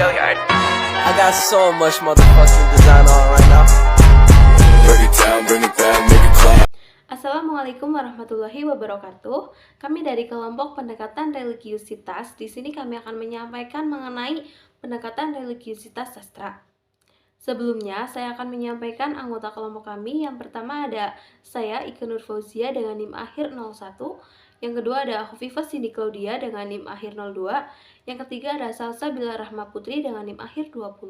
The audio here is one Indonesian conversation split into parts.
I got so much motherfucking design on right now. Break it down, bring it back, make it clap. Assalamualaikum warahmatullahi wabarakatuh. Kami dari kelompok pendekatan religiusitas. Di sini kami akan menyampaikan mengenai pendekatan religiusitas sastra. Sebelumnya, saya akan menyampaikan anggota kelompok kami. Yang pertama ada saya, Ike Nur Fauzia dengan NIM akhir 01. Yang kedua ada Khofifah Cindy Claudia dengan NIM akhir 02. Yang ketiga ada Salsa Bila Rahma Putri dengan NIM akhir 20.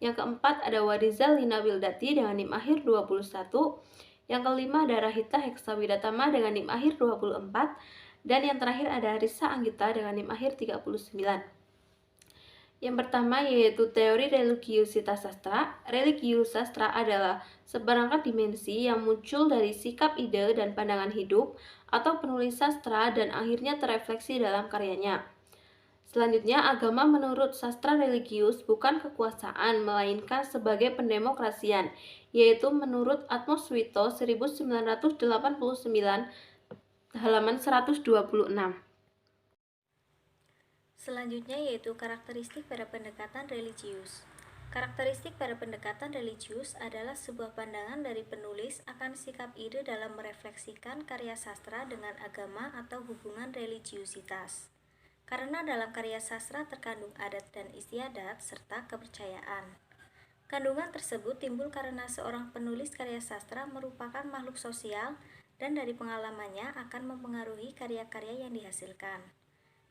Yang keempat ada Warizal Lina Wildati dengan NIM akhir 21. Yang kelima ada Rahita Heksa Widatama dengan NIM akhir 24. Dan yang terakhir ada Risa Anggita dengan NIM akhir 39. Yang pertama yaitu teori religiusitas sastra. Religius sastra adalah seperangkat dimensi yang muncul dari sikap, ide, dan pandangan hidup atau penulis sastra dan akhirnya terefleksi dalam karyanya. Selanjutnya, agama menurut sastra religius bukan kekuasaan, melainkan sebagai pendemokrasian, yaitu menurut Atmos Wito 1989 halaman 126. Selanjutnya yaitu karakteristik pada pendekatan religius. Karakteristik pada pendekatan religius adalah sebuah pandangan dari penulis akan sikap ide dalam merefleksikan karya sastra dengan agama atau hubungan religiusitas. Karena dalam karya sastra terkandung adat dan istiadat serta kepercayaan. Kandungan tersebut timbul karena seorang penulis karya sastra merupakan makhluk sosial dan dari pengalamannya akan mempengaruhi karya-karya yang dihasilkan.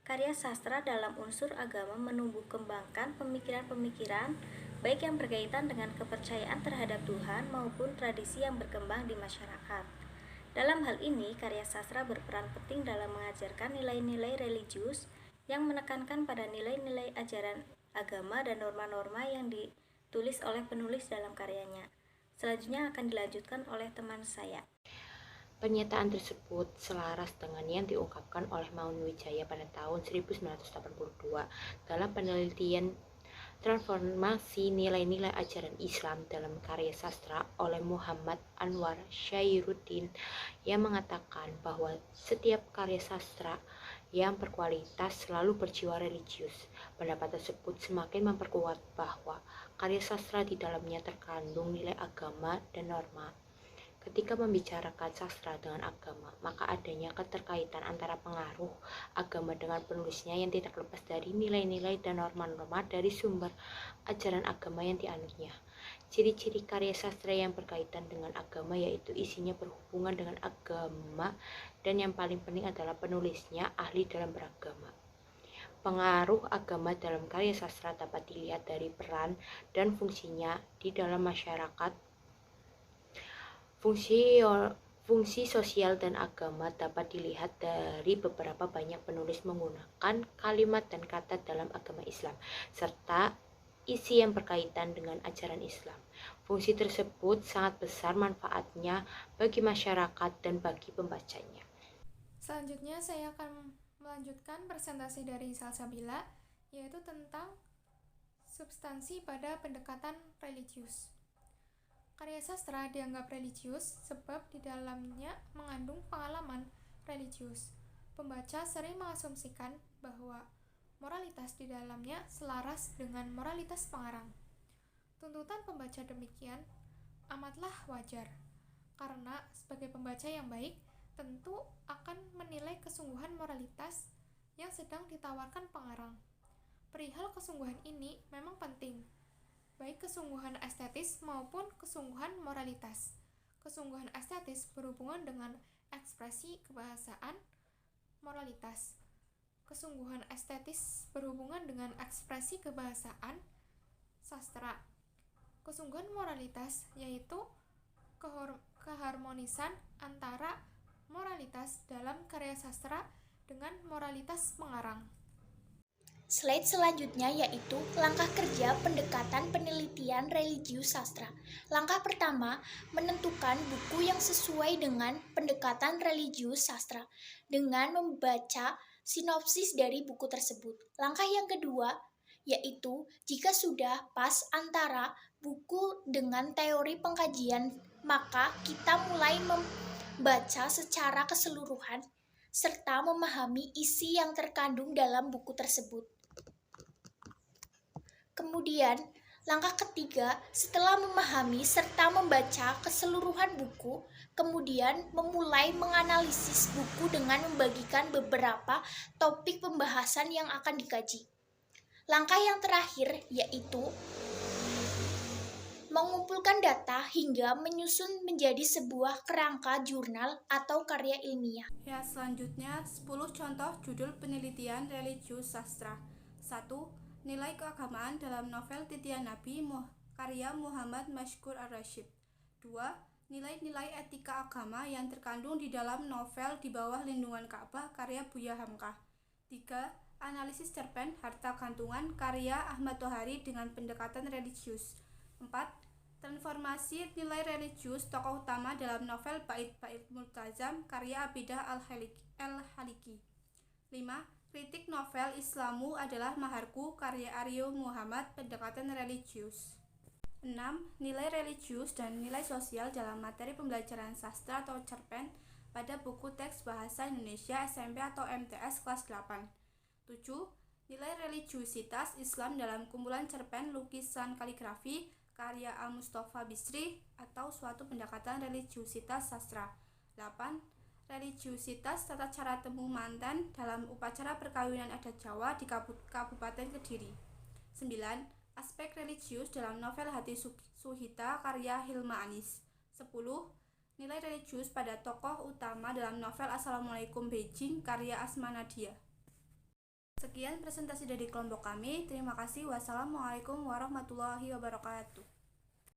Karya sastra dalam unsur agama menumbuh kembangkan pemikiran-pemikiran baik yang berkaitan dengan kepercayaan terhadap Tuhan maupun tradisi yang berkembang di masyarakat. Dalam hal ini, karya sastra berperan penting dalam mengajarkan nilai-nilai religius yang menekankan pada nilai-nilai ajaran agama dan norma-norma yang ditulis oleh penulis dalam karyanya. Selanjutnya akan dilanjutkan oleh teman saya. Pernyataan tersebut selaras dengan yang diungkapkan oleh Maun Wijaya pada tahun 1982 dalam penelitian transformasi nilai-nilai ajaran Islam dalam karya sastra oleh Muhammad Anwar Syairuddin yang mengatakan bahwa setiap karya sastra yang berkualitas selalu berjiwa religius. Pendapat tersebut semakin memperkuat bahwa karya sastra di dalamnya terkandung nilai agama dan norma. Ketika membicarakan sastra dengan agama, maka adanya keterkaitan antara pengaruh agama dengan penulisnya yang tidak lepas dari nilai-nilai dan norma-norma dari sumber ajaran agama yang dianutnya. Ciri-ciri karya sastra yang berkaitan dengan agama yaitu isinya berhubungan dengan agama dan yang paling penting adalah penulisnya ahli dalam beragama. Pengaruh agama dalam karya sastra dapat dilihat dari peran dan fungsinya di dalam masyarakat. Fungsi sosial dan agama dapat dilihat dari beberapa banyak penulis menggunakan kalimat dan kata dalam agama Islam, serta isi yang berkaitan dengan ajaran Islam. Fungsi tersebut sangat besar manfaatnya bagi masyarakat dan bagi pembacanya. Selanjutnya saya akan melanjutkan presentasi dari Salsabila, yaitu tentang substansi pada pendekatan religius. Karya sastra dianggap religius sebab di dalamnya mengandung pengalaman religius. Pembaca sering mengasumsikan bahwa moralitas di dalamnya selaras dengan moralitas pengarang. Tuntutan pembaca demikian amatlah wajar, karena sebagai pembaca yang baik tentu akan menilai kesungguhan moralitas yang sedang ditawarkan pengarang. Perihal kesungguhan ini memang penting, baik kesungguhan estetis maupun kesungguhan moralitas. Kesungguhan estetis berhubungan dengan ekspresi kebahasaan moralitas. Kesungguhan estetis berhubungan dengan ekspresi kebahasaan sastra. Kesungguhan moralitas yaitu keharmonisan antara moralitas dalam karya sastra dengan moralitas pengarang. Slide selanjutnya yaitu langkah kerja pendekatan penelitian religius sastra. Langkah pertama, menentukan buku yang sesuai dengan pendekatan religius sastra dengan membaca sinopsis dari buku tersebut. Langkah yang kedua yaitu jika sudah pas antara buku dengan teori pengkajian, maka kita mulai membaca secara keseluruhan serta memahami isi yang terkandung dalam buku tersebut. Kemudian, langkah ketiga, setelah memahami serta membaca keseluruhan buku, kemudian memulai menganalisis buku dengan membagikan beberapa topik pembahasan yang akan dikaji. Langkah yang terakhir yaitu mengumpulkan data hingga menyusun menjadi sebuah kerangka jurnal atau karya ilmiah. Ya, selanjutnya 10 contoh judul penelitian religius sastra. 1. Nilai keagamaan dalam novel Titian Nabi karya Muhammad Mashkur Ar-Rasyid. 2. Nilai-nilai etika agama yang terkandung di dalam novel Di Bawah Lindungan Ka'bah karya Buya Hamkah. 3. Analisis cerpen Harta Gantungan karya Ahmad Tohari dengan pendekatan religius. 4. Transformasi nilai religius tokoh utama dalam novel Bait-Bait Multazam karya Abidah Al-Haliki. 5. Kritik novel Islamu adalah Maharku karya Aryo Muhammad pendekatan religius. 6. Nilai religius dan nilai sosial dalam materi pembelajaran sastra atau cerpen pada buku teks bahasa Indonesia SMP atau MTS kelas 8. 7. Nilai religiusitas Islam dalam kumpulan cerpen lukisan kaligrafi karya Al-Mustafa Bisri atau suatu pendekatan religiusitas sastra. 8. Religiusitas tata cara temu mantan dalam upacara perkawinan adat Jawa di Kabupaten Kediri. 9. Aspek religius dalam novel Hati Suhita karya Hilma Anis. 10. Nilai religius pada tokoh utama dalam novel Assalamualaikum Beijing karya Asma Nadia. Sekian presentasi dari kelompok kami. Terima kasih. Wassalamualaikum warahmatullahi wabarakatuh.